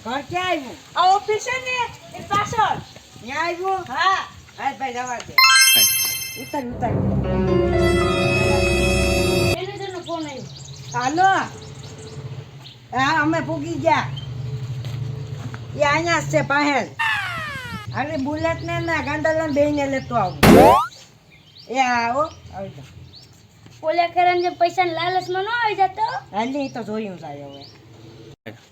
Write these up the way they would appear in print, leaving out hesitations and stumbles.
ઘર ક્યાં આવ્યું? આ ઓફિસ છે ને એ પાછળ. ત્યાં આવ્યું? હા. હાલ ભાઈ જવા દે. ઉતાર ઉતાર. મેનેજરનો ફોન આવ્યો. હાલો. હા અમે પૂગી ગયા. એ અહીંયા જ છે પાહેલ. અરે બુલેટ ને ના ગાંડાલાને બેયને લેતો આવું. એ આવો આવી જાઓ. ઓલા કરન જે પૈસા લાલચમાં ન આવી જતો. હાલી તો જોયું જાય હવે.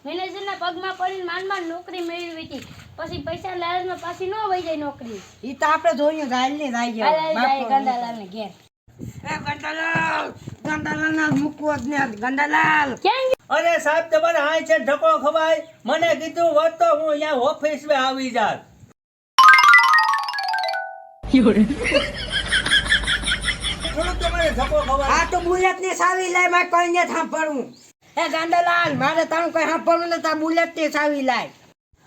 મેનેજરના પગમાં પડીને માંડ નોકરી મેળવી હતી. પછી પૈસા લાલચમાં પાછી ન વહી જાય નોકરી. ઈ તો આપણે જોયું જાય હાલી જાય હાલ જાય ગંડાલાલને ઘેર. એ ગંડાલાલ ગંડાલાલ મૂકવો જ ને ગંડાલાલ. ક્યાં ગયો? અરે સાહેબ તમારે હાય છે ધક્કો ખવાય મને કીધું હોત તો હું અહીંયા ઓફિસ માં આવી જાત. થોડુંક તમારે ધક્કો ખવાય. આ તો બુલેટ ની સાવી લાય મારે કઈ ને સાંભળવું. એ ગાંડાલાલ મારે તારું કઈ સાંભળવું ને તા બુલેટ ની સાવી લાય.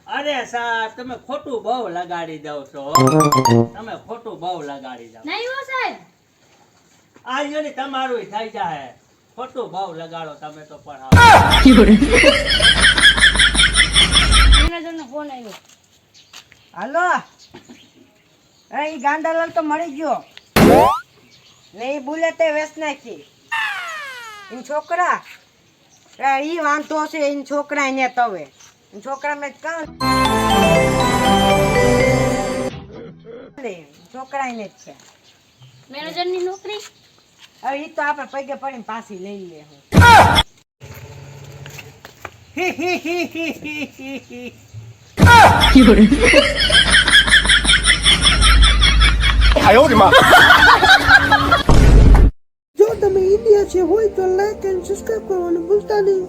અરે સાહેબ તમે ખોટું બહુ લગાડી દો છો. તમે ખોટું બહુ લગાડી દો. નહીં હો સાહેબ. આ જોને તમારું થઈ જાય. ખોટું બહુ લગાડો તમે તો પણ. મેનેજરનો ફોન આવ્યો. હાલો એ ગાંડાલાલ તો મળી ગયો ને એ બુલેટ વેચ નાખી. એમ છોકરા ઈ વાંધો છે એમ છોકરા ને તવે છોકરા મેં કાં છોકરા ને જ છે. મેનેજરની નોકરી. હવે ઈ તો આપણે પગે પડીને પાછી લઈ લે હું. જો તમે ઇન્ડિયા છે હોય તો લાઈક એન્ડ સબસ્ક્રાઇબ કરવાનું ભૂલતા નહીં.